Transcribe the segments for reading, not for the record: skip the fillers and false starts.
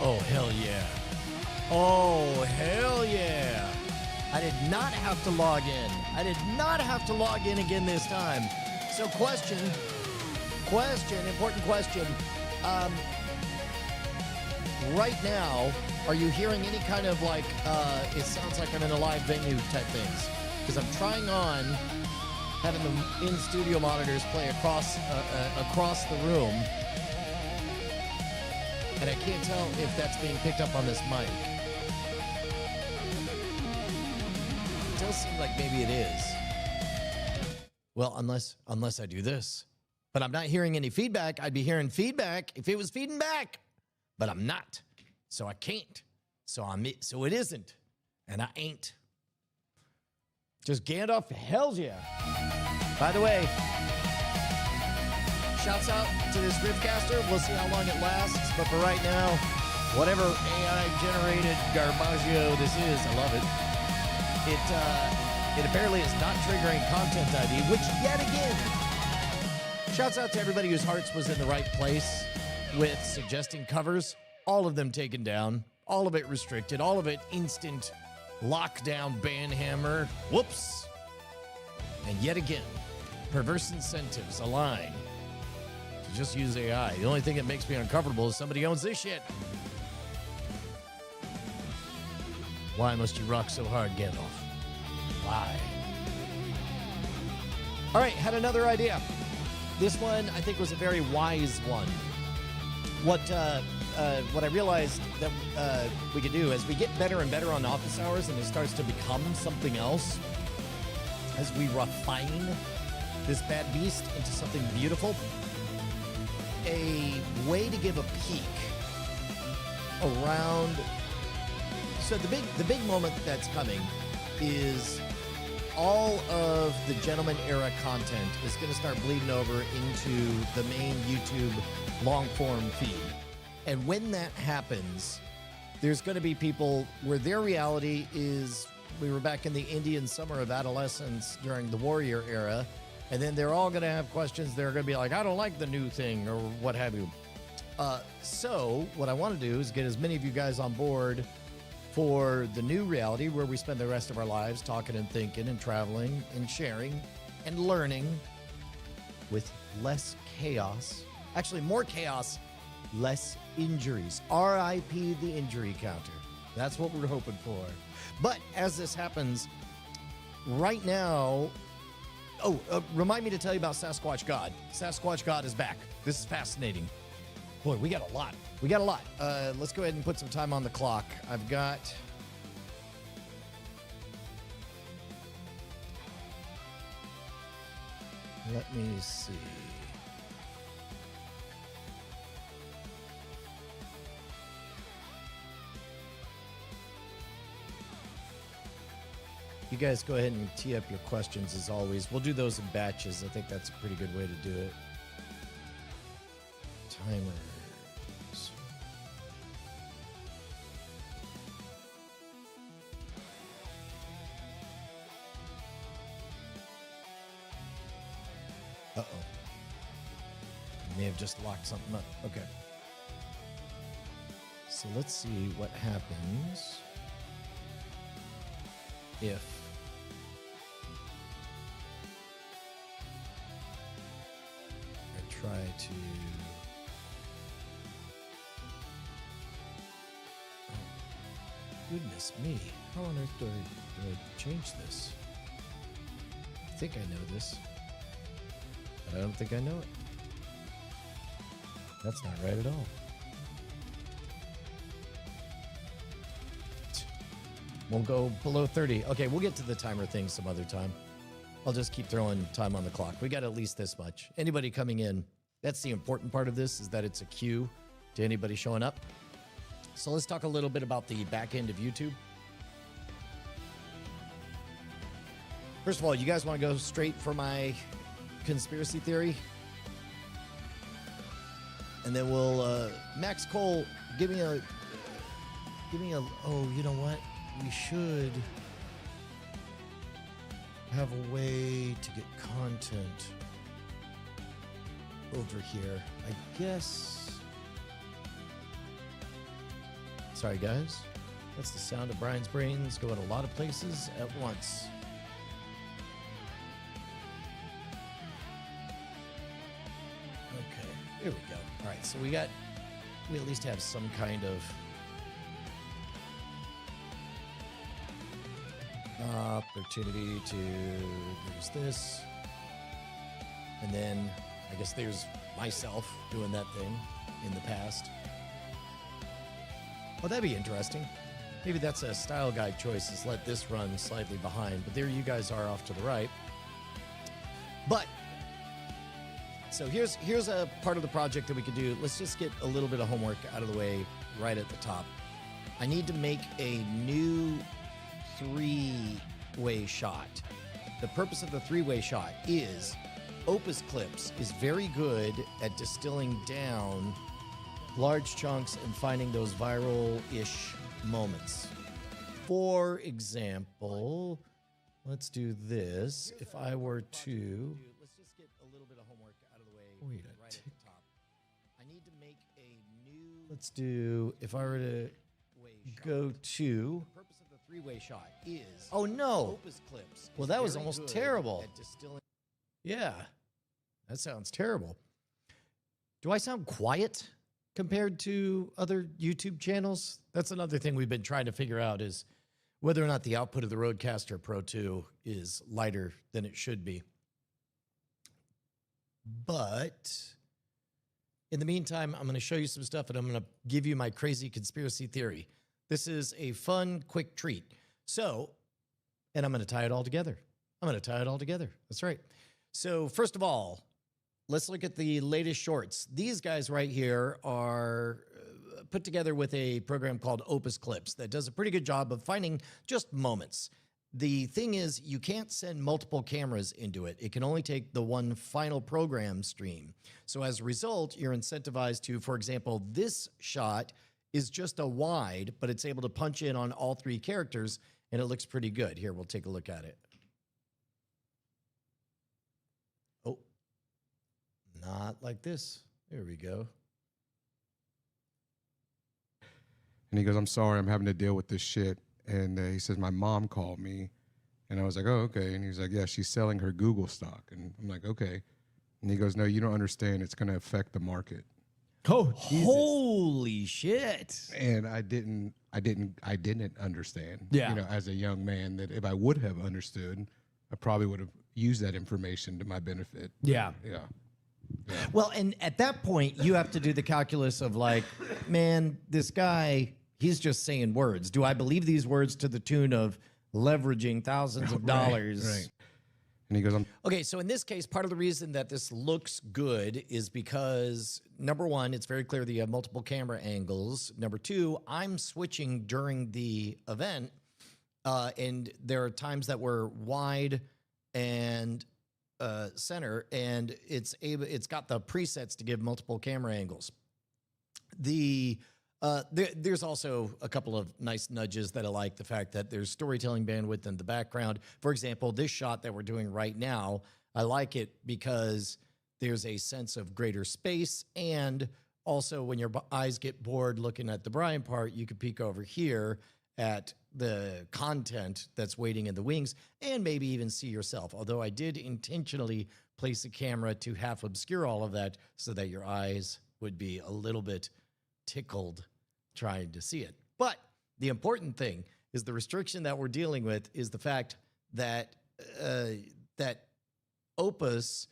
Oh, hell yeah. Oh, hell yeah. I did not have to log in. I did not have to log in again this time. So important question. Right now, are you hearing any kind of like, it sounds like I'm in a live venue type things? Because I'm trying on having the in-studio monitors play across the room. And I can't tell if that's being picked up on this mic. It does seem like maybe it is. Well, unless I do this. But I'm not hearing any feedback. I'd be hearing feedback if it was feeding back. But I'm not. So I can't. So it isn't. And I ain't. Just Gandalf, hells yeah. By the way, shouts out to this Riffcaster. We'll see how long it lasts. But for right now, whatever AI-generated garbaggio this is, I love it. It apparently is not triggering Content ID, which yet again, shouts out to everybody whose hearts was in the right place with suggesting covers. All of them taken down. All of it restricted. All of it instant lockdown ban hammer. Whoops. And yet again, perverse incentives align to just use AI. The only thing that makes me uncomfortable is somebody owns this shit. Why must you rock so hard, Gandalf? Why? All right, had another idea. This one, I think, was a very wise one. What I realized that we could do as we get better and better on office hours and it starts to become something else, as we refine this bad beast into something beautiful, a way to give a peek around. So the big moment that's coming is all of the Gentleman era content is going to start bleeding over into the main YouTube long form feed. And when that happens, there's going to be people where their reality is, we were back in the Indian summer of adolescence during the Warrior era, and then they're all going to have questions. They're going to be like, I don't like the new thing, or what have you. So what I want to do is get as many of you guys on board for the new reality where we spend the rest of our lives talking and thinking and traveling and sharing and learning with less chaos. Actually, more chaos, less injuries. RIP the injury counter. That's what we're hoping for. But as this happens, right now, remind me to tell you about Sasquatch God. Sasquatch God is back. This is fascinating. Boy, we got a lot. Let's go ahead and put some time on the clock. I've got... Let me see. You guys go ahead and tee up your questions as always. We'll do those in batches. I think that's a pretty good way to do it. Timers. Uh-oh. May have just locked something up. Okay. So let's see what happens if I try to... Oh, goodness me. How on earth do I change this? I think I know this. I don't think I know it. That's not right at all. Won't go below 30. Okay, we'll get to the timer thing some other time. I'll just keep throwing time on the clock. We got at least this much. Anybody coming in, that's the important part of this, is that it's a cue to anybody showing up. So let's talk a little bit about the back end of YouTube. First of all, you guys want to go straight for my conspiracy theory? And then we'll, Max Cole, give me a, oh, you know what? We should have a way to get content over here. I guess Sorry, guys. That's the sound of Brian's brains going a lot of places at once. Okay, here we go. All right, so we at least have some kind of opportunity to use this. And then I guess there's myself doing that thing in the past. Well, that'd be interesting. Maybe that's a style guide choice, is let this run slightly behind. But there you guys are off to the right. But, so here's a part of the project that we could do. Let's just get a little bit of homework out of the way right at the top. I need to make a new three-way shot. The purpose of the three-way shot is Opus Clips is very good at distilling down large chunks and finding those viral-ish moments. For example, let's do this. If I were to... Let's just get a little bit of homework out of the way right at the top. I need to make a new... Let's do... If I were to go to... The purpose of the three-way shot is... Oh, no! Opus Clips. Well, that was almost terrible. Yeah. That sounds terrible. Do I sound quiet compared to other YouTube channels? That's another thing we've been trying to figure out, is whether or not the output of the Rodecaster Pro 2 is lighter than it should be. But in the meantime, I'm going to show you some stuff, and I'm going to give you my crazy conspiracy theory. This is a fun, quick treat. So, and I'm going to tie it all together. That's right. So first of all, let's look at the latest shorts. These guys right here are put together with a program called Opus Clips that does a pretty good job of finding just moments. The thing is, you can't send multiple cameras into it. It can only take the one final program stream. So as a result, you're incentivized to, for example, this shot is just a wide, but it's able to punch in on all three characters, and it looks pretty good. Here, we'll take a look at it. Oh, not like this. There we go. And he goes, I'm sorry, I'm having to deal with this shit. And he says, my mom called me. And I was like, oh, okay. And he's like, yeah, she's selling her Google stock. And I'm like, okay. And he goes, no, you don't understand. It's going to affect the market. Oh, Jesus. Holy shit. And I didn't understand, yeah. You know, as a young man, that if I would have understood, I probably would have used that information to my benefit. Yeah. Yeah. Yeah. Well, and at that point, you have to do the calculus of like, man, this guy, he's just saying words. Do I believe these words to the tune of leveraging thousands of dollars? Right. And he goes, okay, so in this case, part of the reason that this looks good is because, number one, it's very clear that you have multiple camera angles. Number two, I'm switching during the event, and there are times that we're wide and center, and it's got the presets to give multiple camera angles. There's also a couple of nice nudges that I like. The fact that there's storytelling bandwidth in the background. For example, this shot that we're doing right now, I like it because there's a sense of greater space, and also when your eyes get bored looking at the Brian part, you can peek over here at the content that's waiting in the wings and maybe even see yourself. Although I did intentionally place a camera to half obscure all of that so that your eyes would be a little bit tickled trying to see it. But the important thing is the restriction that we're dealing with is the fact that that Opus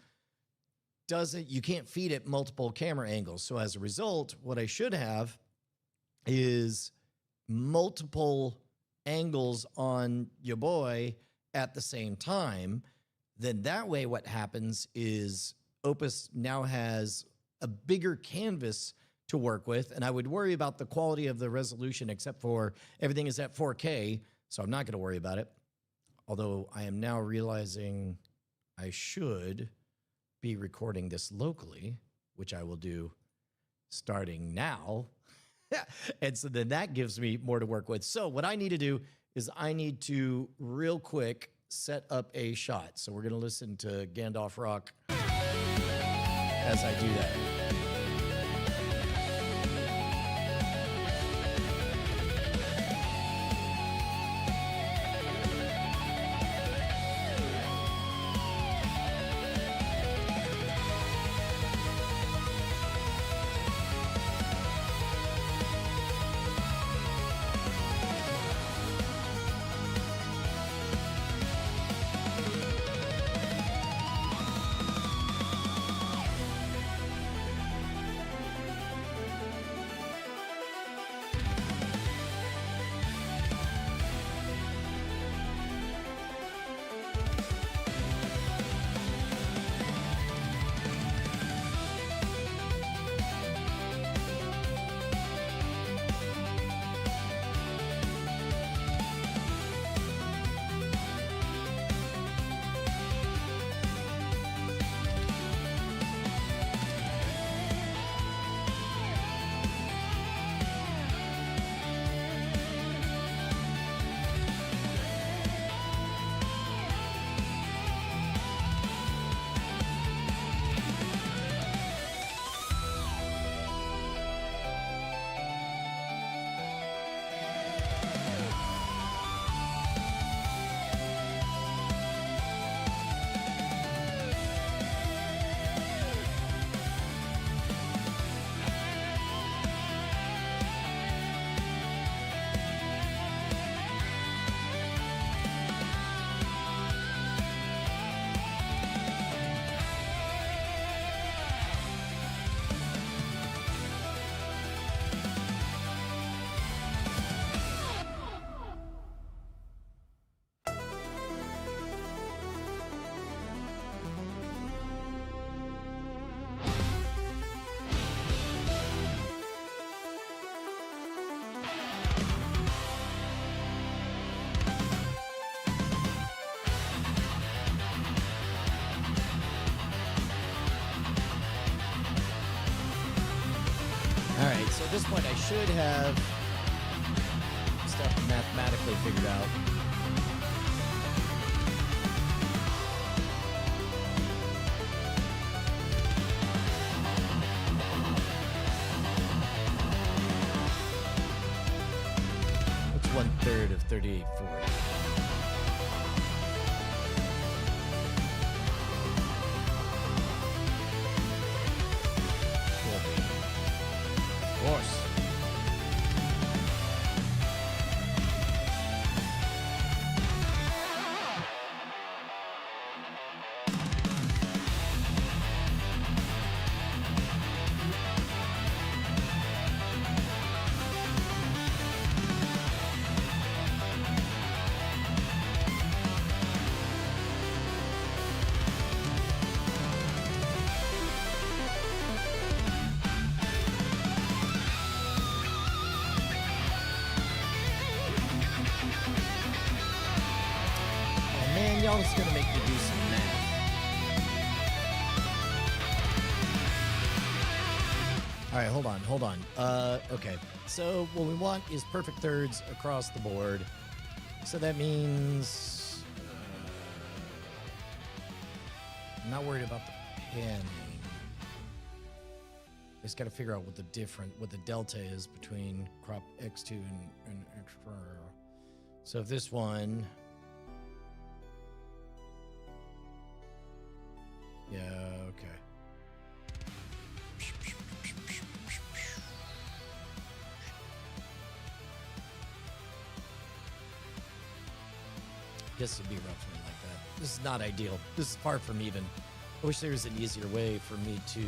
doesn't, you can't feed it multiple camera angles. So as a result, what I should have is multiple angles on your boy at the same time. Then that way what happens is Opus now has a bigger canvas to work with, and I would worry about the quality of the resolution, except for everything is at 4K, so I'm not going to worry about it. Although I am now realizing I should be recording this locally, which I will do starting now. And so then that gives me more to work with. So what I need to do is I need to real quick set up a shot. So we're going to listen to Gandalf Rock as I do that. So at this point, I should have stuff mathematically figured out. What's 1/3 of 3840? Of course. Man, y'all just gonna make me do some math. All right, hold on. Okay. So what we want is perfect thirds across the board. So that means I'm not worried about the panning. Just got to figure out what the delta is between crop X2 and X4. So if this one. Yeah, okay. Guess it'd be roughly like that. This is not ideal. This is far from even. I wish there was an easier way for me to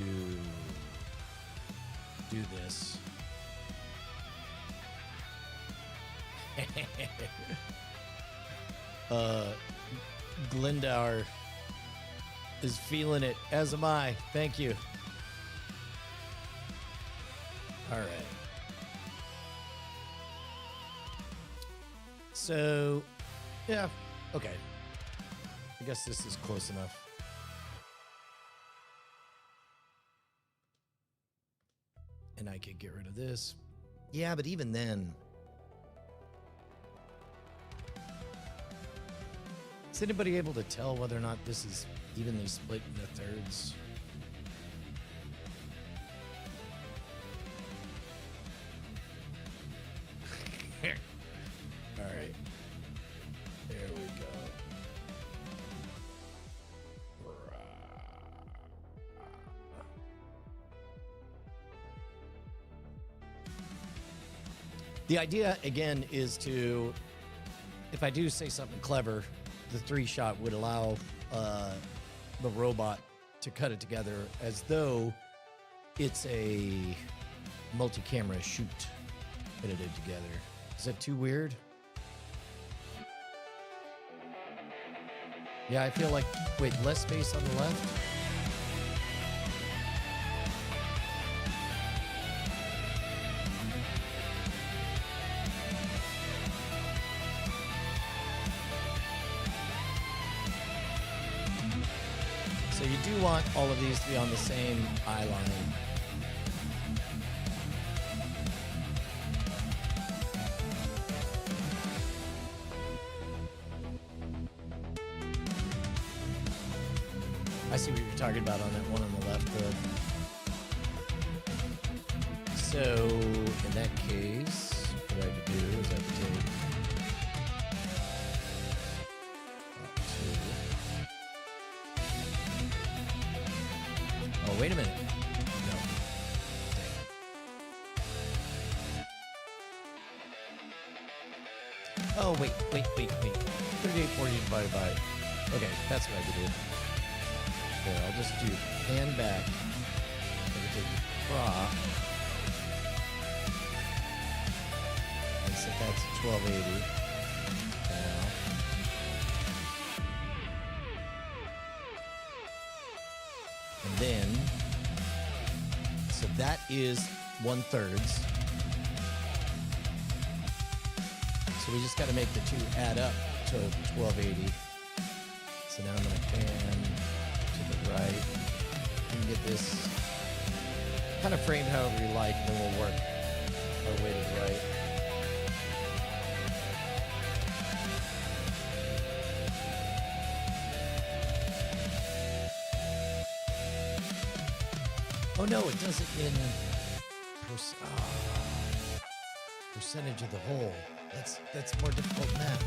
do this. Glendower is feeling it, as am I. Thank you. All right. So, yeah, okay. I guess this is close enough. And I could get rid of this. Yeah, but even then. Is anybody able to tell whether or not this is evenly split into thirds? All right. There we go. The idea, again, is to, if I do say something clever, the 3-shot would allow the robot to cut it together as though it's a multi-camera shoot edited together. Is that too weird? Yeah, I feel like, wait, less space on the left? So you do want all of these to be on the same eye line. I see what you're talking about on that one on the left, though. So, in that case, what I have to do is I have to take oh, wait a minute. No. Oh, wait. 3840 divided by... Okay, that's what I could do. Here, I'll just do hand back. I can take the crop. And set that to 1280. Now. And then, so that is 1/3. So we just got to make the two add up to 1280. So now I'm going to pan to the right. You can get this kind of framed however you like, and then we'll work our weighted right. Oh no, it does it in percentage of the whole. That's more difficult than that.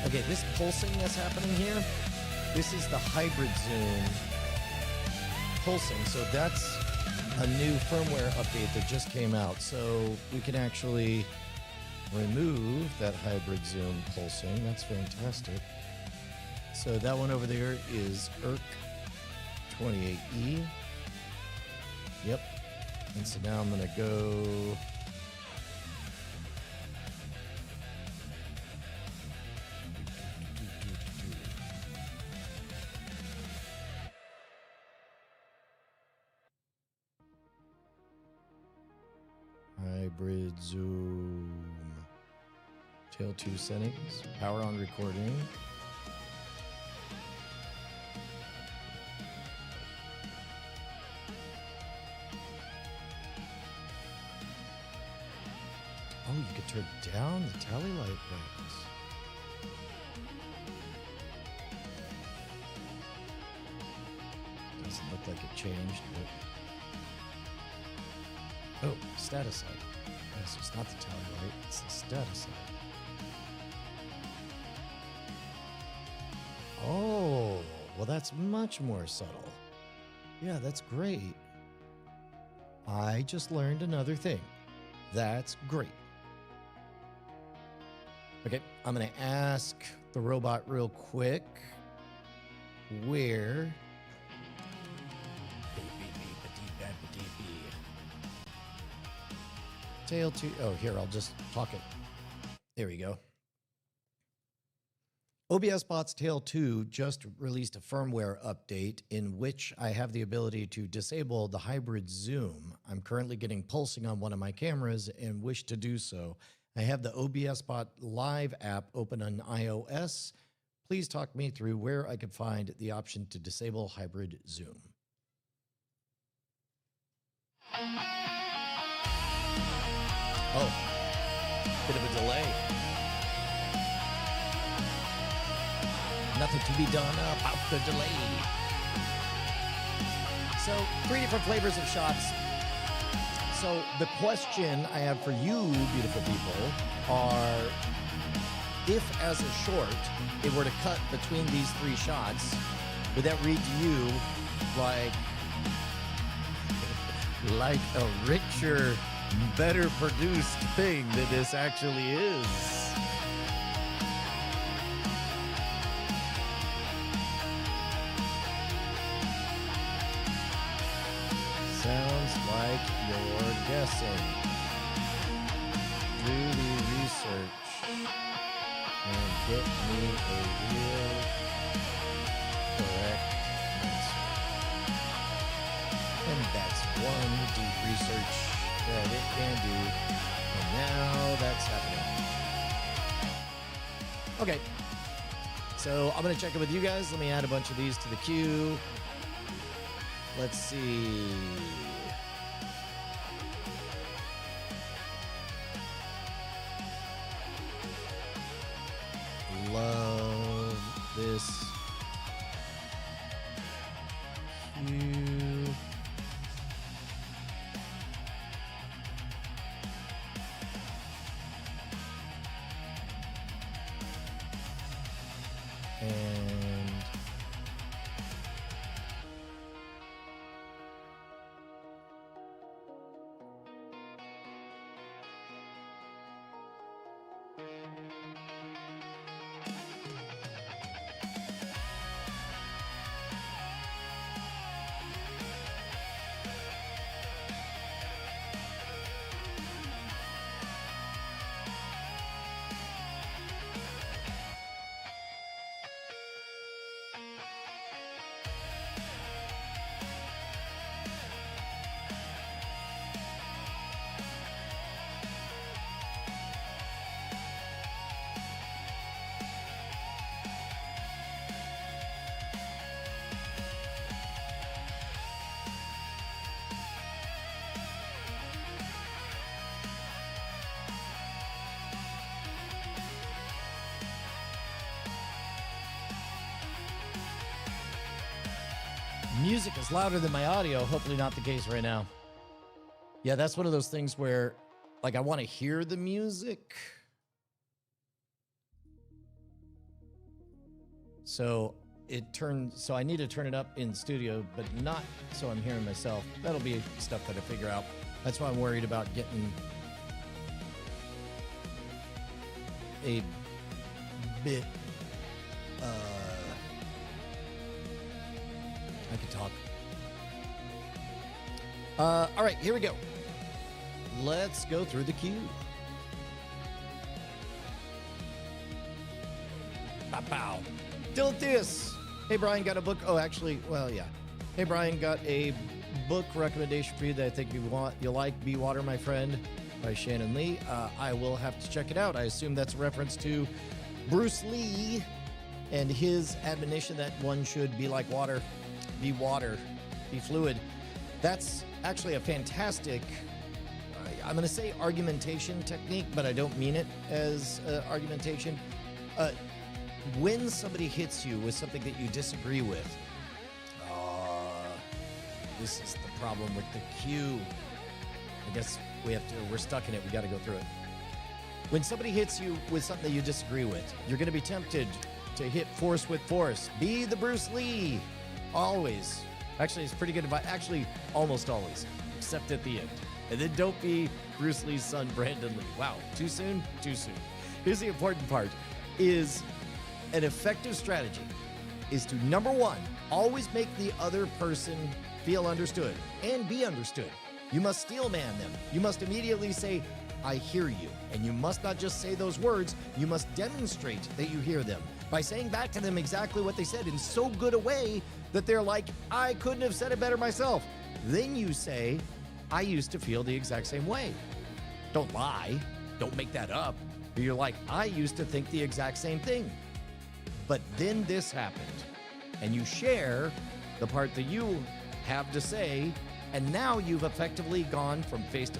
Okay, this pulsing that's happening here, this is the hybrid zoom pulsing. So that's a new firmware update that just came out. So we can actually remove that hybrid zoom pulsing. That's fantastic. So that one over there is ERC 28E. Yep. And so now I'm going to go hybrid zoom. Tail 2 settings. Power on recording. Oh, you could turn down the tally light brightness. Doesn't look like it changed, but... Oh, status light. Yes, it's not the tally light, it's the status light. Oh, well, that's much more subtle. Yeah, that's great. I just learned another thing. That's great. Okay, I'm going to ask the robot real quick where... Tail 2... Oh, here, I'll just talk it. There we go. OBS Bots Tail 2 just released a firmware update in which I have the ability to disable the hybrid zoom. I'm currently getting pulsing on one of my cameras and wish to do so. I have the OBS Bot Live app open on iOS. Please talk me through where I could find the option to disable hybrid zoom. Oh, bit of a delay. Nothing to be done about the delay. So, 3 different flavors of shots. So, the question I have for you, beautiful people, are if as a short, it were to cut between these 3 shots, would that read to you like a richer, better produced thing than this actually is? Sounds like you're guessing. Do the research and get me a real correct answer. And that's one deep research that it can do. And now that's happening. Okay. So I'm going to check in with you guys. Let me add a bunch of these to the queue. Let's see. Love this queue. And Music is louder than my audio. Hopefully not the case right now. Yeah, that's one of those things where, like, I want to hear the music. So I need to turn it up in studio, but not so I'm hearing myself. That'll be stuff that I figure out. That's why I'm worried about getting a bit, I can talk. All right, here we go. Let's go through the queue. Pow. Diltius. Hey, Brian, got a book. Oh, actually, well, yeah. Hey, Brian, got a book recommendation for you that I think you'll like. Be Water, My Friend by Shannon Lee. I will have to check it out. I assume that's a reference to Bruce Lee and his admonition that one should be like water, be fluid. That's actually a fantastic, I'm going to say argumentation technique, but I don't mean it as argumentation. When somebody hits you with something that you disagree with, this is the problem with the cue. I guess we're stuck in it. We got to go through it. When somebody hits you with something that you disagree with, you're going to be tempted to hit force with force. Be the Bruce Lee. Always. Actually, it's pretty good advice. Actually, almost always, except at the end. And then don't be Bruce Lee's son, Brandon Lee. Wow, too soon? Too soon. Here's the important part, is an effective strategy is to, number one, always make the other person feel understood and be understood. You must steel man them. You must immediately say, I hear you. And you must not just say those words, you must demonstrate that you hear them by saying back to them exactly what they said in so good a way that they're like, I couldn't have said it better myself. Then you say, I used to feel the exact same way. Don't lie. Don't make that up. You're like, I used to think the exact same thing. But then this happened. And you share the part that you have to say, and now you've effectively gone from face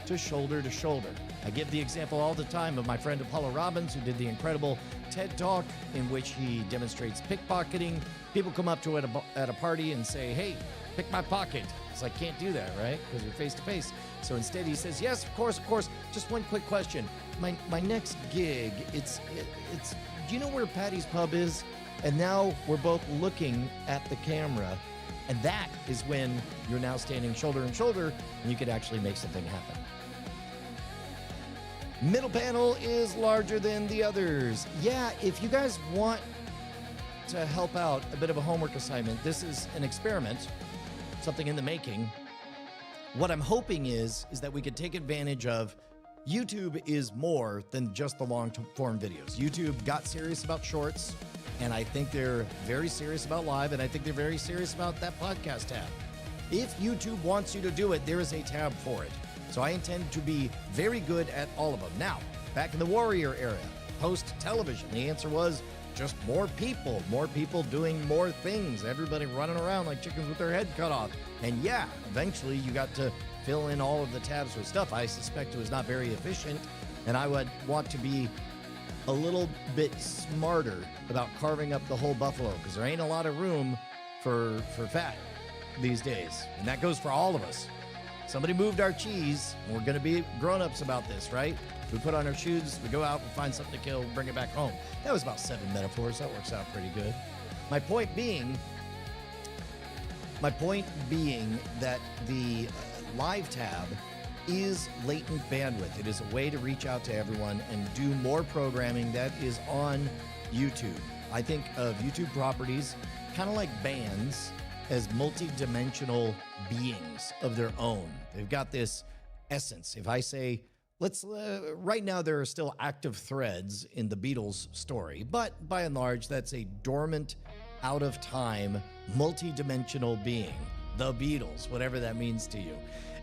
to shoulder to shoulder. I give the example all the time of my friend Apollo Robbins, who did the incredible TED Talk in which he demonstrates pickpocketing. People come up to it at a party and say, hey, pick my pocket. It's like, can't do that, right? Because you're face to face. So instead he says, yes, of course. Just one quick question. My next gig, it's do you know where Patty's Pub is? And now we're both looking at the camera. And that is when you're now standing shoulder to shoulder and you could actually make something happen. Middle panel is larger than the others. Yeah, if you guys want to help out, a bit of a homework assignment, this is an experiment, something in the making. What I'm hoping is that we could take advantage of YouTube is more than just the long form videos. YouTube got serious about shorts, and I think they're very serious about live, and I think they're very serious about that podcast tab. If YouTube wants you to do it, there is a tab for it. So I intend to be very good at all of them. Now, back in the Warrior era, post-television, the answer was just more people doing more things, everybody running around like chickens with their head cut off. And yeah, eventually you got to fill in all of the tabs with stuff. I suspect it was not very efficient, and I would want to be a little bit smarter about carving up the whole buffalo, because there ain't a lot of room for fat these days. And that goes for all of us. Somebody moved our cheese, and we're going to be grown-ups about this, right? We put on our shoes, we go out, we find something to kill, bring it back home. That was about 7 metaphors. That works out pretty good. My point being that the live tab is latent bandwidth. It is a way to reach out to everyone and do more programming that is on YouTube. I think of YouTube properties kind of like bands as multi-dimensional beings of their own. They've got this essence. If I say, right now there are still active threads in the Beatles story, but by and large, that's a dormant, out of time, multi-dimensional being. The Beatles, whatever that means to you.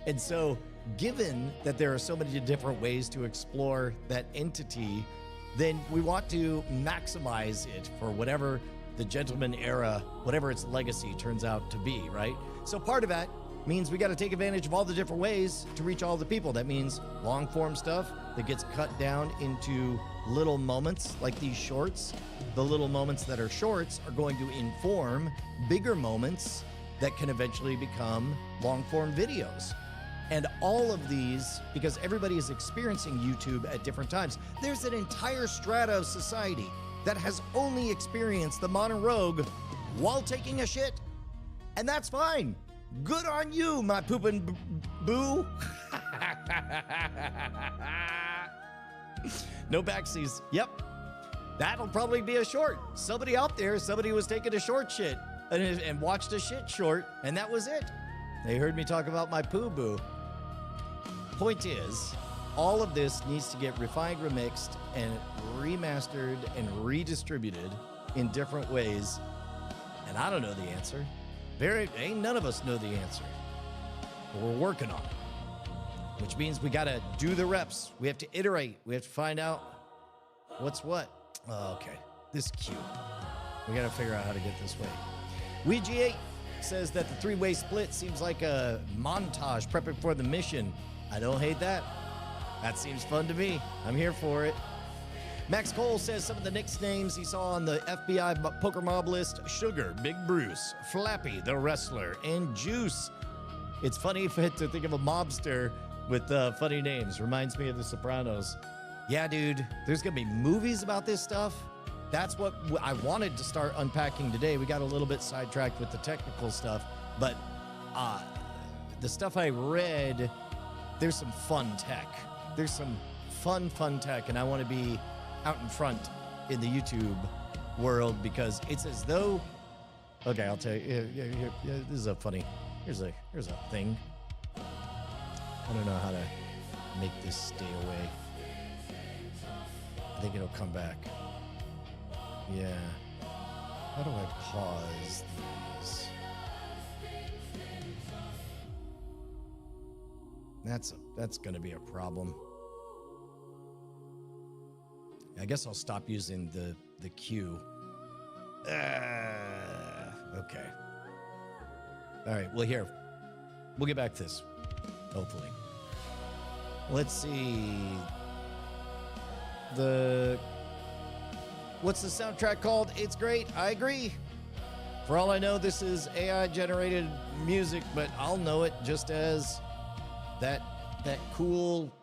And so, given that there are so many different ways to explore that entity, then we want to maximize it for whatever the Gentleman era, whatever its legacy turns out to be, right? So part of that means we got to take advantage of all the different ways to reach all the people. That means long form stuff that gets cut down into little moments like these shorts. The little moments that are shorts are going to inform bigger moments that can eventually become long form videos. And all of these, because everybody is experiencing YouTube at different times, there's an entire strata of society that has only experienced the modern rogue while taking a shit. And that's fine. Good on you, my poopin' boo. No backsies. Yep. That'll probably be a short. Somebody out there, somebody was taking a short shit and watched a shit short, and that was it. They heard me talk about my poo boo. Point is, all of this needs to get refined, remixed, and remastered and redistributed in different ways. And I don't know the answer. Ain't none of us know the answer. But we're working on it. Which means we gotta do the reps. We have to iterate. We have to find out what's what. Oh, okay, this is cute. We gotta figure out how to get this way. Ouija8 says that the three-way split seems like a montage prepping for the mission. I don't hate that. That seems fun to me. I'm here for it. Max Cole says some of the nicknames he saw on the FBI poker mob list: Sugar, Big Bruce, Flappy the Wrestler, and Juice. It's funny to think of a mobster with funny names. Reminds me of The Sopranos. Yeah, dude, there's going to be movies about this stuff. That's what I wanted to start unpacking today. We got a little bit sidetracked with the technical stuff, but the stuff I read, there's some fun tech. There's some fun tech, and I want to be out in front in the YouTube world because it's as though, okay, I'll tell you, this is a funny, here's a thing. I don't know how to make this stay away. I think it'll come back. Yeah. How do I pause these? That's gonna be a problem. I guess I'll stop using the cue. Okay. All right, well, here. We'll get back to this, hopefully. Let's see. What's the soundtrack called? It's great. I agree. For all I know, this is AI-generated music, but I'll know it just as that cool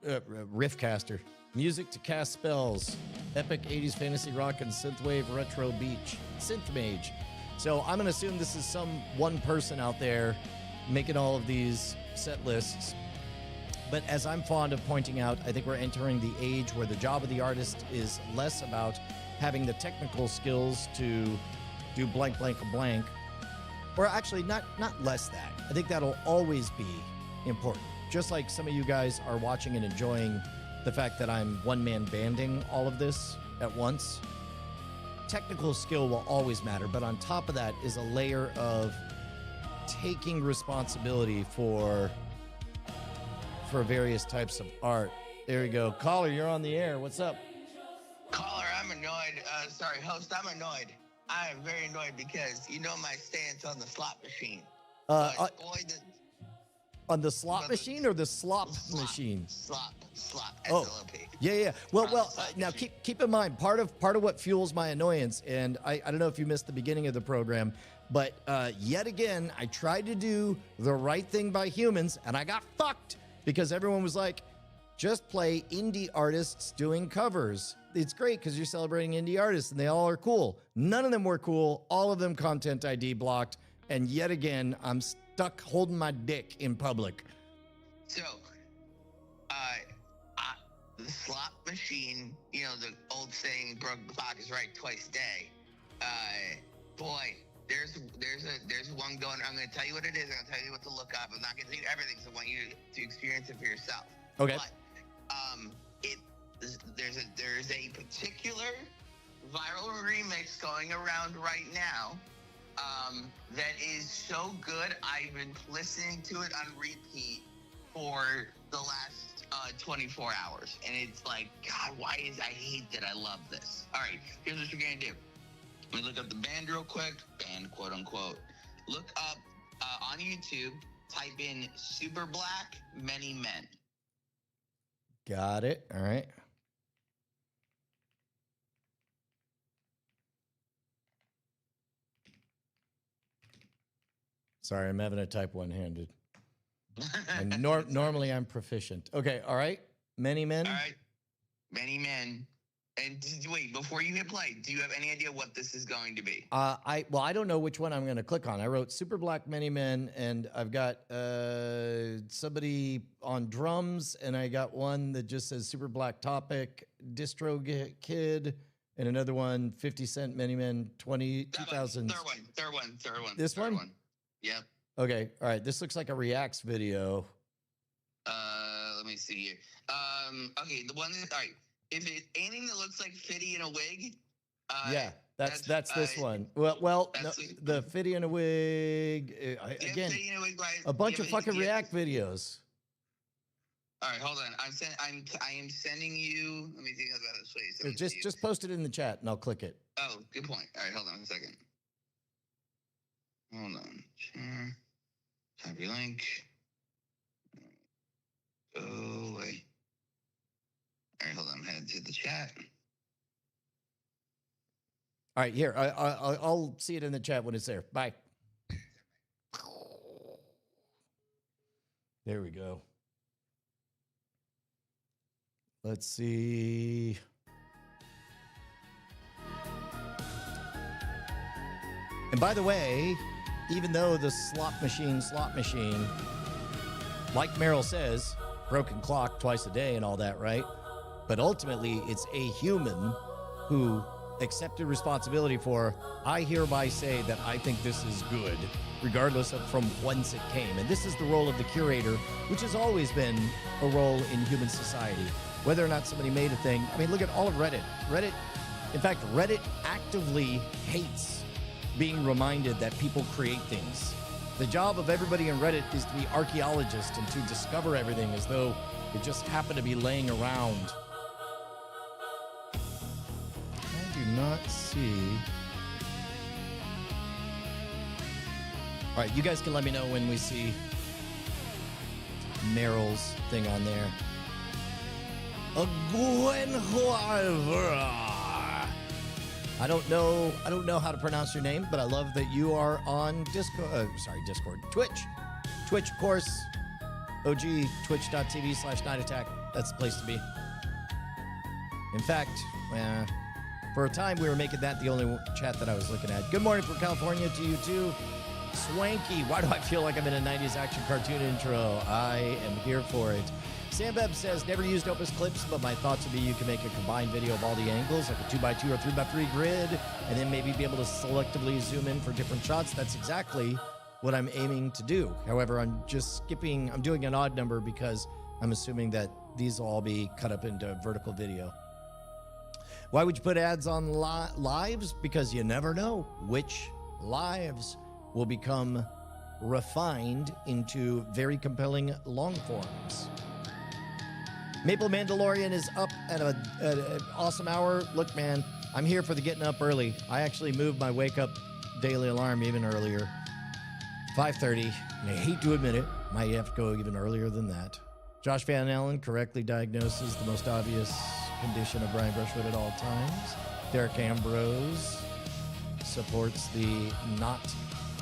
riffcaster. Music to cast spells. Epic 80s fantasy rock and synthwave retro beach. Synth mage. So I'm going to assume this is some one person out there making all of these set lists. But as I'm fond of pointing out, I think we're entering the age where the job of the artist is less about having the technical skills to do blank, blank, blank. Or actually, not less that. I think that'll always be important. Just like some of you guys are watching and enjoying the fact that I'm one-man banding all of this at once. Technical skill will always matter, but on top of that is a layer of taking responsibility for various types of art. There you go. Caller, you're on the air. What's up? Caller, I'm annoyed. Sorry, host, I'm annoyed. I am very annoyed because you know my stance on the slot machine. On the slot machine or the slop machine? Slop, Oh, S-L-O-P. yeah. Well. Now keep in mind part of what fuels my annoyance, and I don't know if you missed the beginning of the program, but yet again I tried to do the right thing by humans, and I got fucked because everyone was like, just play indie artists doing covers. It's great because you're celebrating indie artists, and they all are cool. None of them were cool. All of them content ID blocked, and yet again I'm stuck holding my dick in public. So, the slot machine, you know, the old saying, broke the clock is right twice a day. Boy, there's one going, I'm going to tell you what it is. I'm going to tell you what to look up. I'm not going to tell you everything, so I want you to experience it for yourself. Okay. But, there's a particular viral remix going around right now that is so good. I've been listening to it on repeat for the last 24 hours, and it's like, God, I hate that I love this. All right, here's what you're gonna do. Let me look up the band real quick. Band, quote unquote. Look up on YouTube, type in Super Black Many Men. Got it. All right. Sorry, I'm having a type one-handed. And normally I'm proficient. Okay, all right. Many men. All right. Many men. And wait, before you hit play, do you have any idea what this is going to be? I don't know which one I'm going to click on. I wrote Super Black Many Men, and I've got somebody on drums, and I got one that just says Super Black Topic, Distro Kid, and another one, 50 Cent Many Men, 2000. Third one. This third one? Yep. Okay, all right. This looks like a Reacts video. Let me see here. Okay, the one that, all right. If it's anything that looks like Fitty in a wig, Yeah, that's this one. Well, no, that's the Fitty in a wig. Again, Fitty in a wig, right? a bunch of fucking yeah. React videos. All right, hold on. I am sending you. Let me think about this place. Let me see. Just post it in the chat, and I'll click it. Oh, good point. All right, hold on a second. Hold on. Share. Copy link. Go away. All right, hold on. I'm headed to the chat. All right, here. I'll see it in the chat when it's there. Bye. There we go. Let's see. And by the way, even though the slot machine, like Meryl says, broken clock twice a day and all that, right? But ultimately, it's a human who accepted responsibility for, I hereby say that I think this is good, regardless of from whence it came. And this is the role of the curator, which has always been a role in human society. Whether or not somebody made a thing. I mean, look at all of Reddit. In fact, Reddit actively hates being reminded that people create things. The job of everybody in Reddit is to be archaeologists and to discover everything as though it just happened to be laying around. I do not see. All right, you guys can let me know when we see Meryl's thing on there. I don't know how to pronounce your name, but I love that you are on Discord. Twitch. Twitch, of course. OG, twitch.tv/Night Attack. That's the place to be. In fact, for a time we were making that the only chat that I was looking at. Good morning from California to you too. Swanky, why do I feel like I'm in a 90s action cartoon intro? I am here for it. Sam Beb says, never used Opus Clips, but my thoughts would be you can make a combined video of all the angles, like a 2x2 or 3x3 grid, and then maybe be able to selectively zoom in for different shots. That's exactly what I'm aiming to do. However, I'm doing an odd number because I'm assuming that these will all be cut up into vertical video. Why would you put ads on lives? Because you never know which lives will become refined into very compelling long forms. Maple Mandalorian is up at an awesome hour. Look, man, I'm here for the getting up early. I actually moved my wake up daily alarm even earlier. 5:30. I hate to admit it. Might have to go even earlier than that. Josh Van Allen correctly diagnoses the most obvious condition of Brian Brushwood at all times. Derek Ambrose supports the not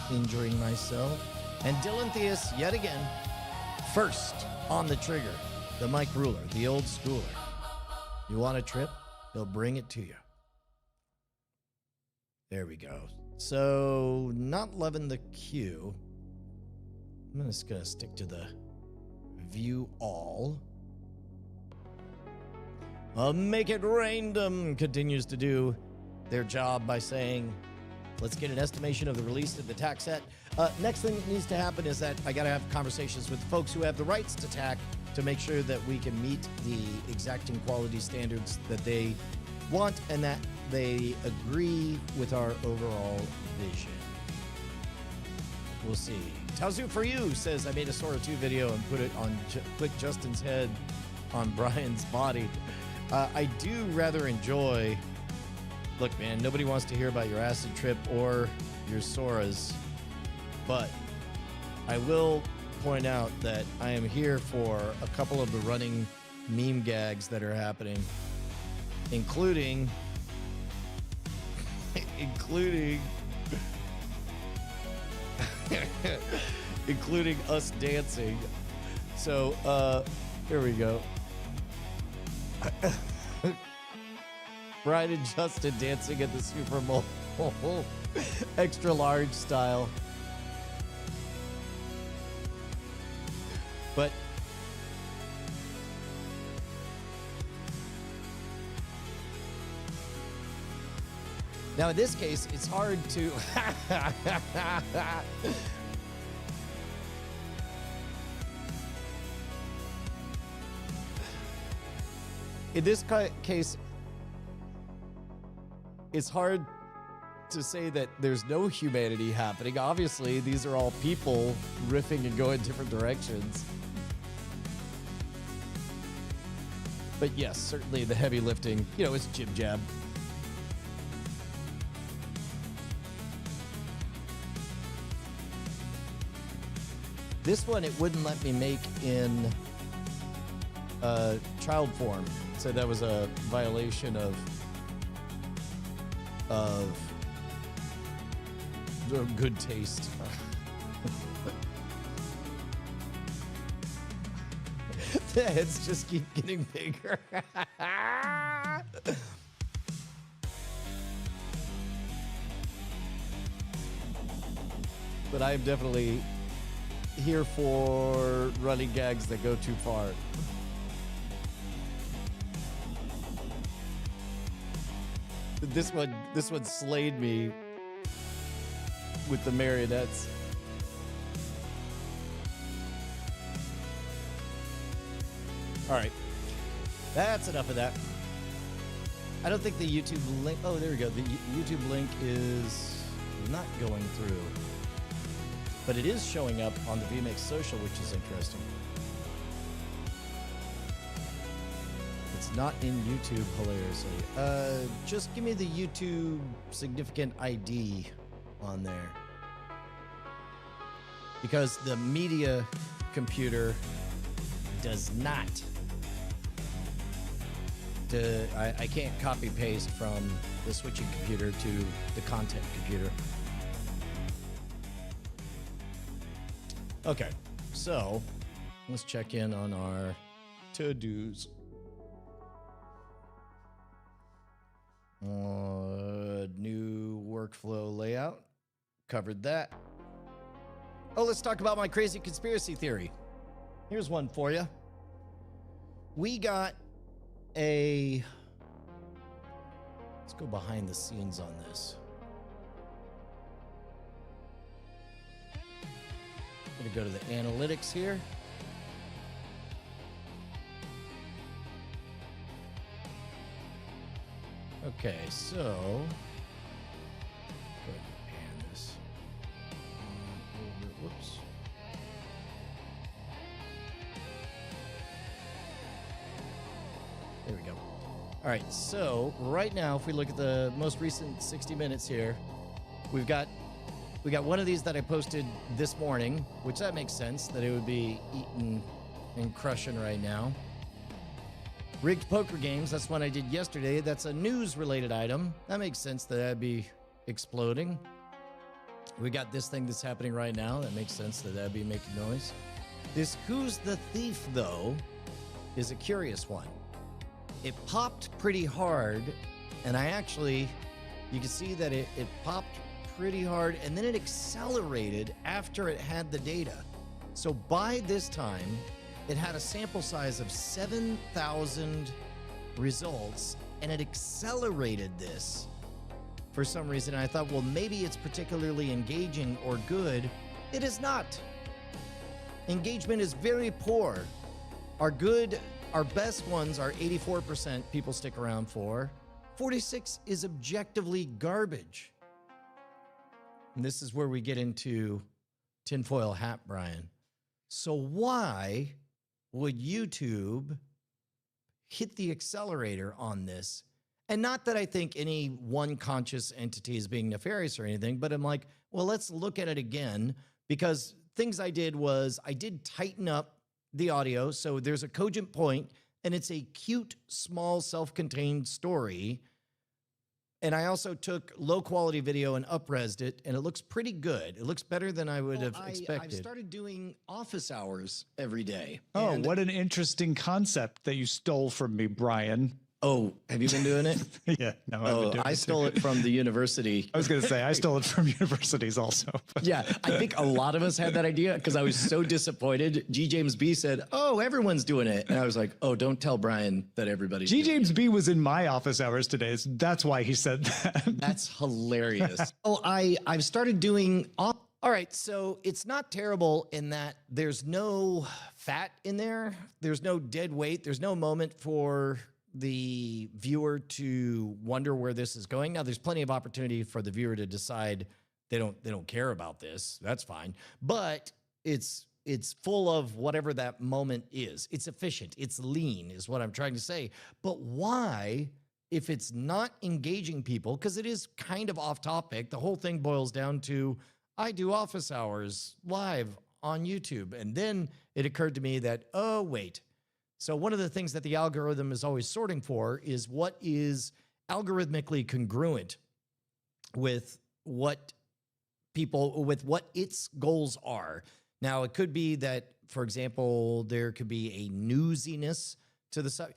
injuring myself. And Dylan Theus, yet again, first on the trigger. The Mike Ruler, the old schooler. You want a trip? He'll bring it to you. There we go. So, not loving the queue. I'm just going to stick to the view all. Make It Random continues to do their job by saying, let's get an estimation of the release of the TAC set. Next thing that needs to happen is that I got to have conversations with folks who have the rights to TAC to make sure that we can meet the exacting quality standards that they want and that they agree with our overall vision. We'll see. Tazu for you says I made a Sora 2 video and put Justin's head on Brian's body. I do rather enjoy. Look, man, nobody wants to hear about your acid trip or your Soras, but I will point out that I am here for a couple of the running meme gags that are happening, including including us dancing. So, here we go. Brian and Justin dancing at the Super Bowl. Extra large style. But now in this case, it's hard to in this case, it's hard to say that there's no humanity happening. Obviously, these are all people riffing and going different directions. But yes, certainly the heavy lifting, it's jib jab. This one, it wouldn't let me make in child form. So that was a violation of good taste. The heads just keep getting bigger. But I am definitely here for running gags that go too far. This one slayed me with the marionettes. All right, that's enough of that. I don't think the YouTube link. Oh, there we go. The YouTube link is not going through, but it is showing up on the VMix social, which is interesting. It's not in YouTube, hilariously. Just give me the YouTube significant ID on there. Because the media computer does not. I can't copy paste from the switching computer to the content computer. Okay, so let's check in on our to-dos. New workflow layout. Covered that. Oh, let's talk about my crazy conspiracy theory. Here's one for you. We got let's go behind the scenes on this. I'm gonna go to the analytics here. Okay, so go ahead and pan this over. Whoops. There we go. All right, so right now, if we look at the most recent 60 minutes here, we got one of these that I posted this morning, which that makes sense that it would be eating and crushing right now. Rigged poker games, that's one I did yesterday. That's a news-related item. That makes sense that that'd be exploding. We got this thing that's happening right now. That makes sense that that'd be making noise. This Who's the Thief, though, is a curious one. It popped pretty hard, and you can see that it popped pretty hard, and then it accelerated after it had the data. So by this time, it had a sample size of 7,000 results, and it accelerated this for some reason. I thought, well, maybe it's particularly engaging or good. It is not. Engagement is very poor. Our best ones are 84% people stick around for. 46 is objectively garbage. And this is where we get into tinfoil hat, Brian. So why would YouTube hit the accelerator on this? And not that I think any one conscious entity is being nefarious or anything, but I'm like, well, let's look at it again, because things I did was I did tighten up the audio. So there's a cogent point, and it's a cute, small, self-contained story. And I also took low quality video and up-resed it, and it looks pretty good. It looks better than I would have expected. I've started doing office hours every day. Oh, And- what an interesting concept that you stole from me, Brian. Oh, have you been doing it? Yeah, no, Oh, I stole it from the university. I was going to say I stole it from universities also. Yeah, I think a lot of us had that idea because I was so disappointed. G. James B said, "Oh, everyone's doing it," and I was like, "Oh, don't tell Brian that everybody's." G. doing James B was in my office hours today. So that's why he said that. That's hilarious. Oh, I've started doing. All right, so it's not terrible in that there's no fat in there. There's no dead weight. There's no moment for the viewer to wonder where this is going. Now, there's plenty of opportunity for the viewer to decide they don't care about this. That's fine. But it's full of whatever that moment is. It's efficient. It's lean is what I'm trying to say. But why, if it's not engaging people, because it is kind of off topic, the whole thing boils down to I do office hours live on YouTube. And then it occurred to me that, oh, wait. So one of the things that the algorithm is always sorting for is what is algorithmically congruent with what its goals are. Now, it could be that, for example, there could be a newsiness to the site.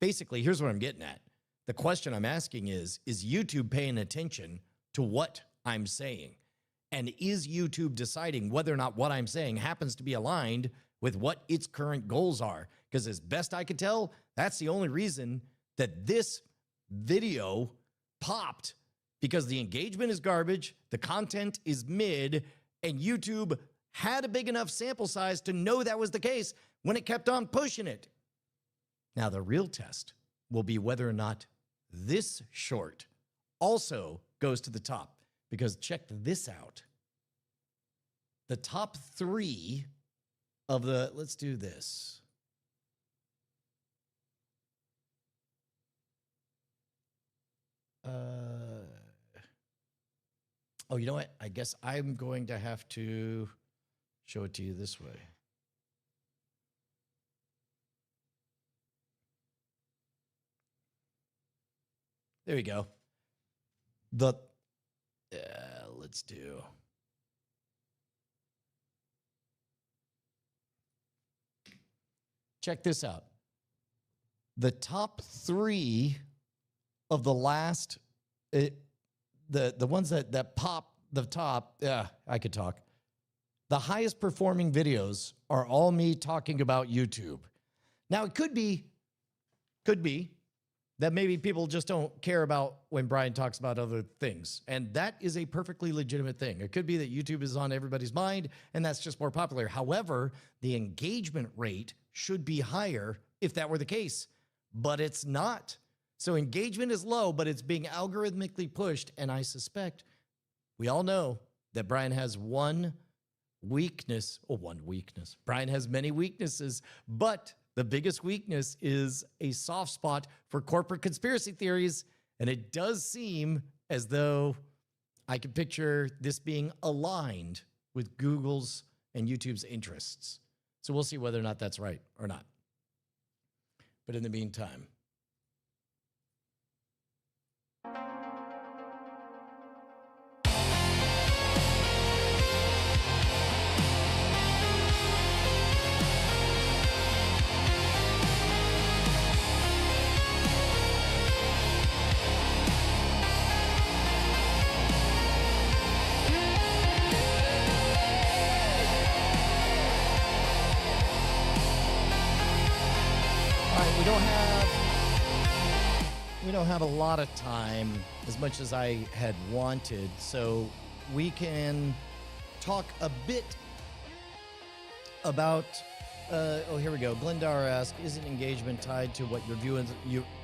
Basically, here's what I'm getting at. The question I'm asking is YouTube paying attention to what I'm saying? And is YouTube deciding whether or not what I'm saying happens to be aligned with what its current goals are? Because as best I could tell, that's the only reason that this video popped, because the engagement is garbage, the content is mid, and YouTube had a big enough sample size to know that was the case when it kept on pushing it. Now, the real test will be whether or not this short also goes to the top, because check this out. The top 3 of the, let's do this. Oh, you know what? I guess I'm going to have to show it to you this way. There we go. Let's do. Check this out. The top 3 of the last, the ones that pop the top, I could talk. The highest performing videos are all me talking about YouTube. Now, it could be that maybe people just don't care about when Brian talks about other things. And that is a perfectly legitimate thing. It could be that YouTube is on everybody's mind and that's just more popular. However, the engagement rate should be higher if that were the case, but it's not. So engagement is low, but it's being algorithmically pushed. And I suspect we all know that Brian has one weakness. Brian has many weaknesses, but the biggest weakness is a soft spot for corporate conspiracy theories. And it does seem as though I can picture this being aligned with Google's and YouTube's interests. So we'll see whether or not that's right or not. But in the meantime, we don't have a lot of time, as much as I had wanted, so we can talk a bit about. Here we go. Glendar asks, "Isn't engagement tied to what your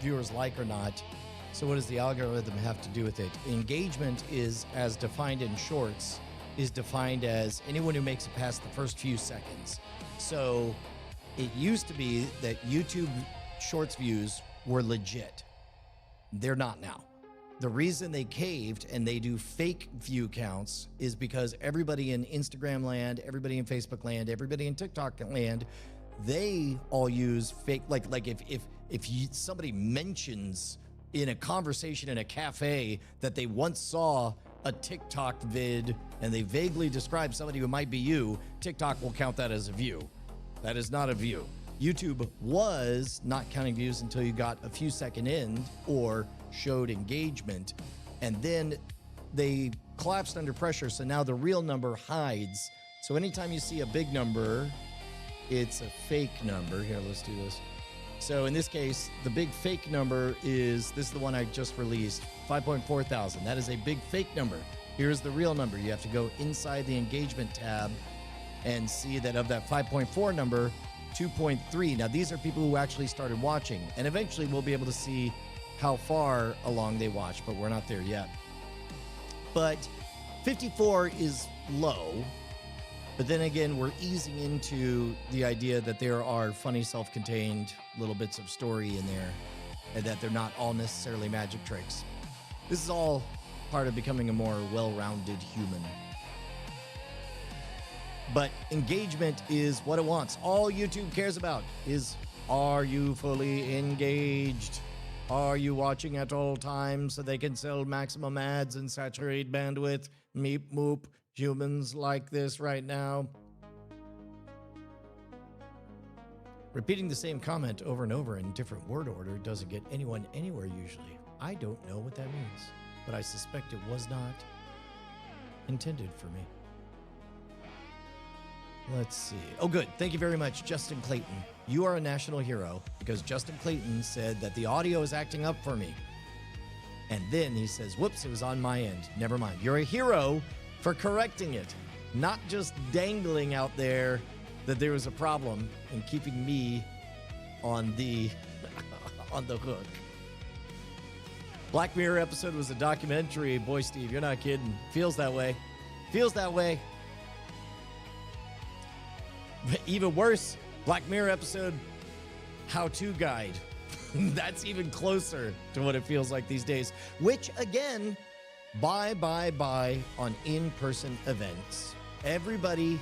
viewers like or not? So what does the algorithm have to do with it?" Engagement is, as defined in Shorts, is defined as anyone who makes it past the first few seconds. So it used to be that YouTube Shorts views were legit. They're not now. The reason they caved and they do fake view counts is because everybody in Instagram land, everybody in Facebook land, everybody in TikTok land, they all use fake. Like if somebody mentions in a conversation in a cafe that they once saw a TikTok vid and they vaguely describe somebody who might be you, TikTok will count that as a view. That is not a view. YouTube was not counting views until you got a few second in or showed engagement. And then they collapsed under pressure. So now the real number hides. So anytime you see a big number, it's a fake number. Here, let's do this. So in this case, the big fake number is, this is the one I just released, 5.4 thousand. That is a big fake number. Here's the real number. You have to go inside the engagement tab and see that of that 5.4 number, 2.3. Now, these are people who actually started watching, and eventually we'll be able to see how far along they watch, but we're not there yet. But 54 is low. But then again, we're easing into the idea that there are funny, self-contained little bits of story in there, and that they're not all necessarily magic tricks. This is all part of becoming a more well-rounded human. But engagement is what it wants. All YouTube cares about is, are you fully engaged? Are you watching at all times so they can sell maximum ads and saturate bandwidth? Meep moop. Humans like this right now. Repeating the same comment over and over in different word order doesn't get anyone anywhere usually. I don't know what that means, but I suspect it was not intended for me. Let's see. Oh, good. Thank you very much, Justin Clayton. You are a national hero because Justin Clayton said that the audio is acting up for me. And then he says, whoops, it was on my end. Never mind. You're a hero for correcting it, not just dangling out there that there was a problem and keeping me on the on the hook. Black Mirror episode was a documentary. Boy, Steve, you're not kidding. Feels that way. Feels that way. But even worse, Black Mirror episode, how-to guide. That's even closer to what it feels like these days. Which, again, buy on in-person events. Everybody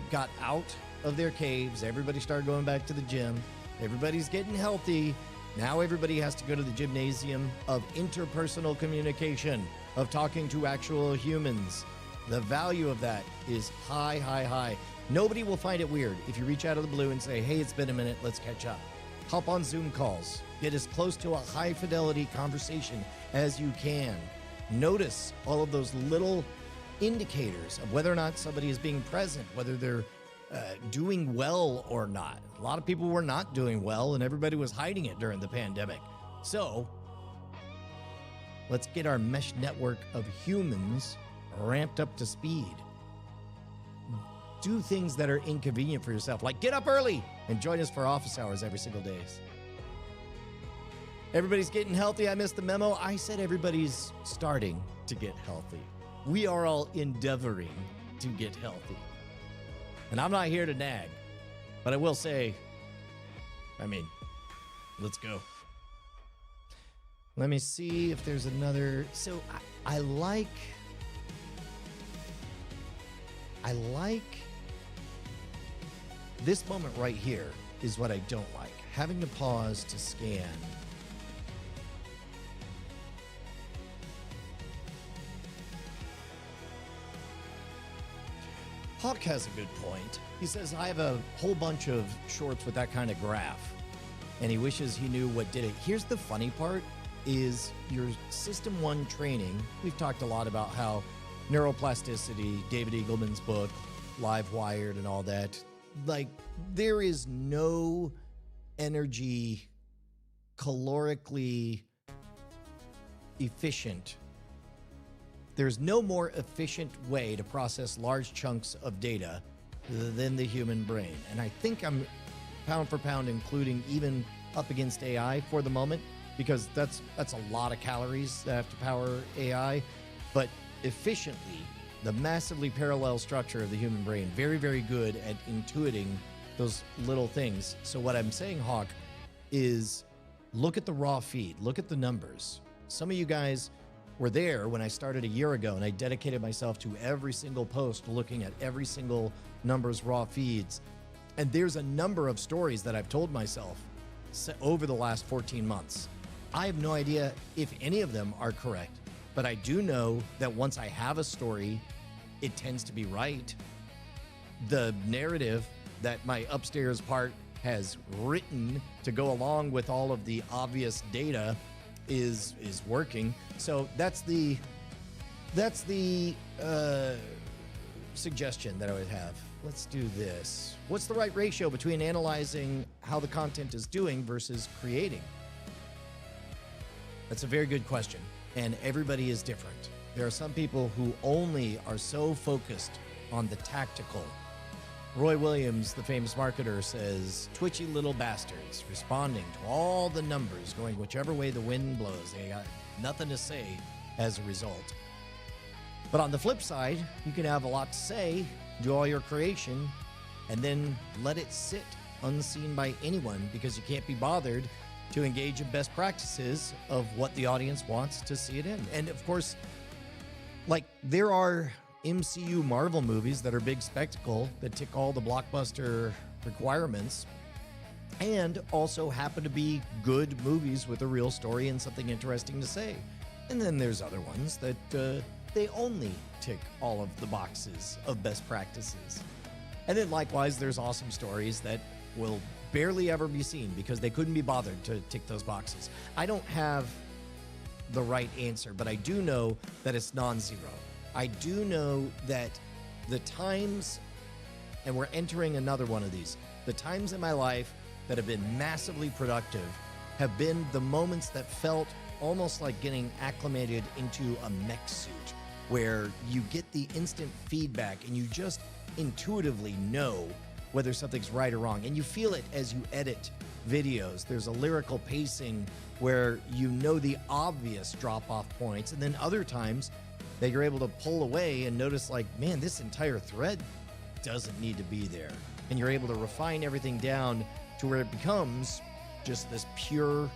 got out of their caves. Everybody started going back to the gym. Everybody's getting healthy. Now everybody has to go to the gymnasium of interpersonal communication, of talking to actual humans. The value of that is high, high, high. Nobody will find it weird if you reach out of the blue and say, hey, it's been a minute, let's catch up. Hop on Zoom calls. Get as close to a high-fidelity conversation as you can. Notice all of those little indicators of whether or not somebody is being present, whether they're doing well or not. A lot of people were not doing well, and everybody was hiding it during the pandemic. So let's get our mesh network of humans ramped up to speed. Do things that are inconvenient for yourself, like get up early and join us for office hours every single day. Everybody's getting healthy. I missed the memo. I said everybody's starting to get healthy. We are all endeavoring to get healthy. And I'm not here to nag, but I will say, let's go. Let me see if there's another. So I like this moment right here is what I don't like. Having to pause to scan. Hawk has a good point. He says, I have a whole bunch of shorts with that kind of graph, and he wishes he knew what did it. Here's the funny part is your System 1 training. We've talked a lot about how neuroplasticity, David Eagleman's book, Live Wired and all that, like there is no energy calorically efficient. There's no more efficient way to process large chunks of data than the human brain. And I think I'm pound for pound including even up against AI for the moment, because that's a lot of calories that have to power AI. But efficiently, the massively parallel structure of the human brain, very, very good at intuiting those little things. So what I'm saying, Hawk, is look at the raw feed, look at the numbers. Some of you guys were there when I started a year ago, and I dedicated myself to every single post, looking at every single number's raw feeds. And there's a number of stories that I've told myself over the last 14 months. I have no idea if any of them are correct, but I do know that once I have a story, it tends to be right. The narrative that my upstairs part has written to go along with all of the obvious data is working. So that's the suggestion that I would have. Let's do this. What's the right ratio between analyzing how the content is doing versus creating? That's a very good question, and everybody is different. There are some people who only are so focused on the tactical. Roy Williams, the famous marketer, says, twitchy little bastards responding to all the numbers going whichever way the wind blows. They got nothing to say as a result. But on the flip side, you can have a lot to say, do all your creation, and then let it sit unseen by anyone because you can't be bothered to engage in best practices of what the audience wants to see it in. And of course, like, there are MCU Marvel movies that are big spectacle that tick all the blockbuster requirements and also happen to be good movies with a real story and something interesting to say. And then there's other ones that they only tick all of the boxes of best practices. And then likewise, there's awesome stories that will barely ever be seen because they couldn't be bothered to tick those boxes. I don't have the right answer, but I do know that it's non-zero. I do know that the times, and we're entering another one of these, the times in my life that have been massively productive have been the moments that felt almost like getting acclimated into a mech suit, where you get the instant feedback and you just intuitively know whether something's right or wrong. And you feel it as you edit videos. There's a lyrical pacing where you know the obvious drop-off points, and then other times that you're able to pull away and notice, like, man, this entire thread doesn't need to be there. And you're able to refine everything down to where it becomes just this pure,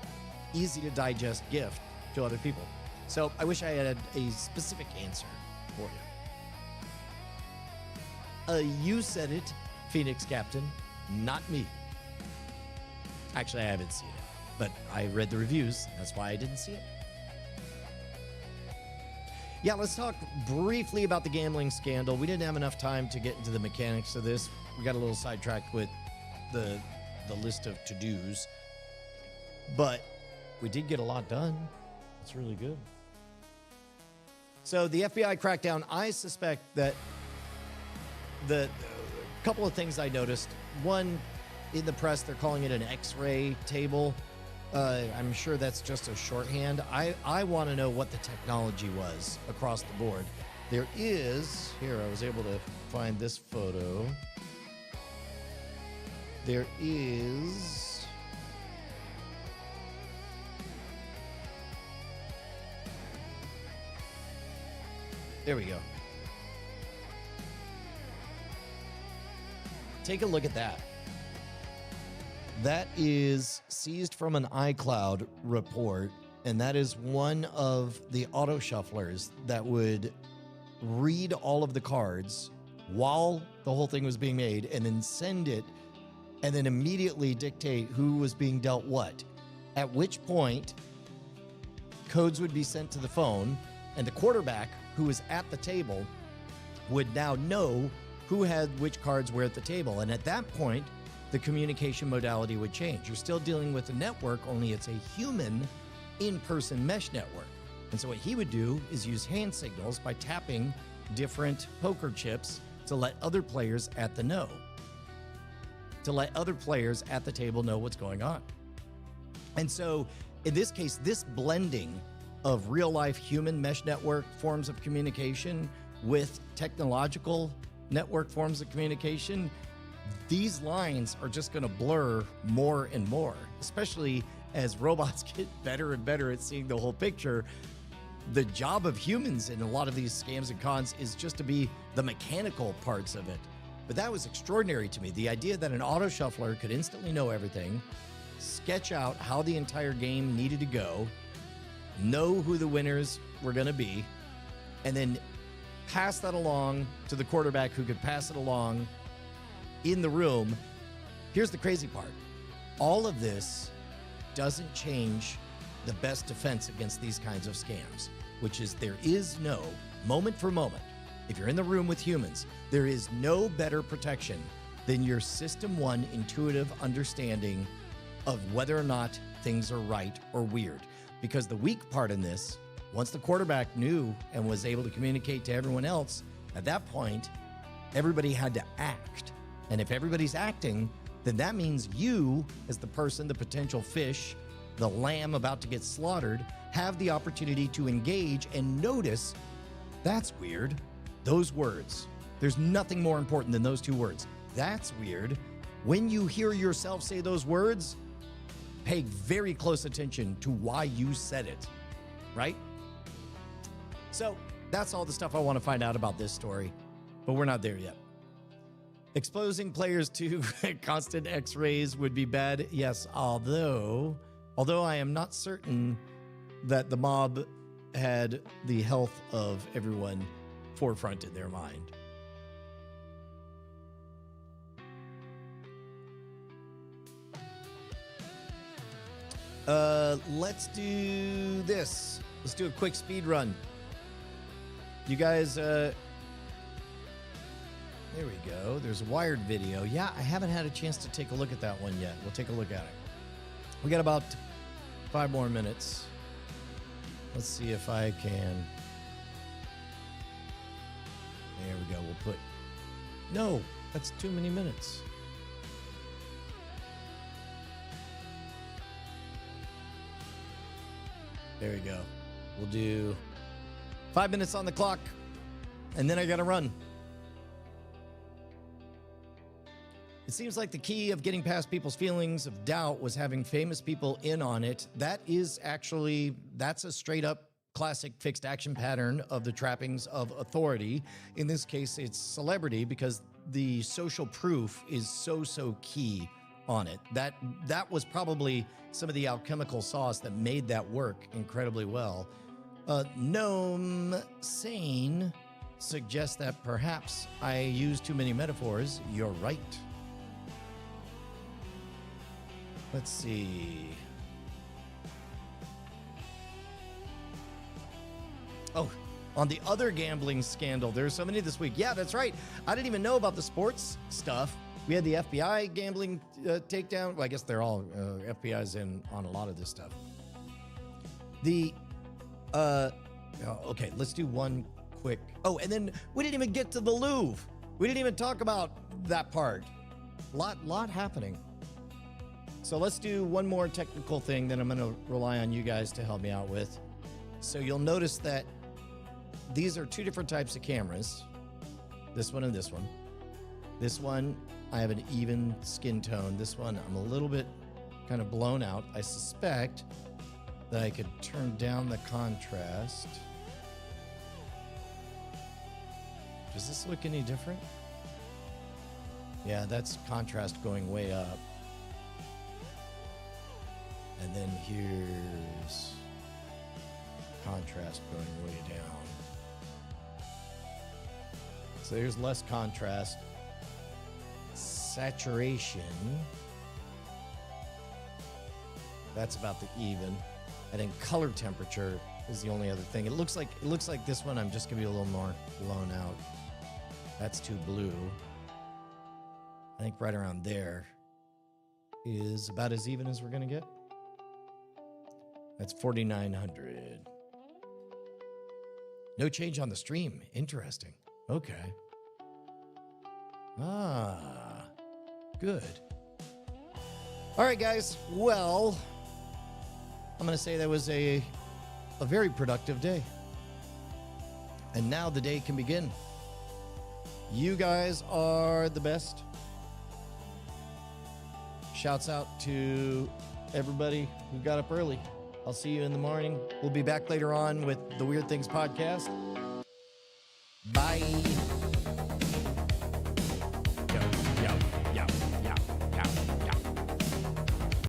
easy to digest gift to other people. So I wish I had a specific answer for you. You said it, Phoenix Captain, not me. Actually, I haven't seen it, but I read the reviews. That's why I didn't see it. Yeah, let's talk briefly about the gambling scandal. We didn't have enough time to get into the mechanics of this. We got a little sidetracked with the list of to-dos, but we did get a lot done. It's really good. So the FBI crackdown, I suspect that the couple of things I noticed. One, in the press, they're calling it an X-ray table. I'm sure that's just a shorthand. I want to know what the technology was across the board. There is, here, I was able to find this photo. There is, there we go. Take a look at that. That is seized from an iCloud report, and that is one of the auto shufflers that would read all of the cards while the whole thing was being made and then send it and then immediately dictate who was being dealt what. At which point, codes would be sent to the phone, and the quarterback who was at the table would now know who had which cards were at the table. And at that point, the communication modality would change. You're still dealing with a network, only it's a human in-person mesh network. And so what he would do is use hand signals by tapping different poker chips to let other players at the table know what's going on. And so in this case, this blending of real-life human mesh network forms of communication with technological network forms of communication, these lines are just going to blur more and more, especially as robots get better and better at seeing the whole picture. The job of humans in a lot of these scams and cons is just to be the mechanical parts of it. But that was extraordinary to me. The idea that an auto shuffler could instantly know everything, sketch out how the entire game needed to go, know who the winners were going to be, and then pass that along to the quarterback who could pass it along in the room. Here's the crazy part. All of this doesn't change the best defense against these kinds of scams, which is there is no, moment for moment, if you're in the room with humans, there is no better protection than your System 1 intuitive understanding of whether or not things are right or weird. Because the weak part in this, once the quarterback knew and was able to communicate to everyone else, at that point, everybody had to act. And if everybody's acting, then that means you, as the person, the potential fish, the lamb about to get slaughtered, have the opportunity to engage and notice, that's weird. Those words. There's nothing more important than those two words. That's weird. When you hear yourself say those words, pay very close attention to why you said it, right? So that's all the stuff I want to find out about this story, but we're not there yet. Exposing players to constant x-rays would be bad, yes, although I am not certain that the mob had the health of everyone forefront in their mind. Let's do this. Let's do a quick speed run. You guys, there we go. There's a Wired video. Yeah, I haven't had a chance to take a look at that one yet. We'll take a look at it. We got about 5 more minutes. Let's see if I can. There we go. We'll put. No, that's too many minutes. There we go. We'll do 5 minutes on the clock, and then I got to run. It seems like the key of getting past people's feelings of doubt was having famous people in on it. That is actually, that's a straight up classic fixed action pattern of the trappings of authority. In this case, it's celebrity because the social proof is so key on it. That was probably some of the alchemical sauce that made that work incredibly well. Gnome Sane suggests that perhaps I use too many metaphors. You're right. Let's see. Oh, on the other gambling scandal, there's so many this week. Yeah, that's right. I didn't even know about the sports stuff. We had the FBI gambling takedown. Well, I guess they're all FBI's in on a lot of this stuff. Okay, let's do one quick. Oh, and then we didn't even get to the Louvre. We didn't even talk about that part. Lot happening. So let's do one more technical thing that I'm going to rely on you guys to help me out with. So you'll notice that these are 2 different types of cameras. This one and this one. This one, I have an even skin tone. This one, I'm a little bit kind of blown out. I suspect that I could turn down the contrast. Does this look any different? Yeah, that's contrast going way up. And then here's contrast going way down. So there's less contrast. Saturation. That's about the even. And then color temperature is the only other thing. It looks like this one I'm just gonna be a little more blown out. That's too blue. I think right around there is about as even as we're gonna get. That's 4,900. No change on the stream. Interesting. Okay. Good. All right, guys. Well, I'm going to say that was a very productive day. And now the day can begin. You guys are the best. Shouts out to everybody who got up early. I'll see you in the morning. We'll be back later on with the Weird Things podcast. Bye.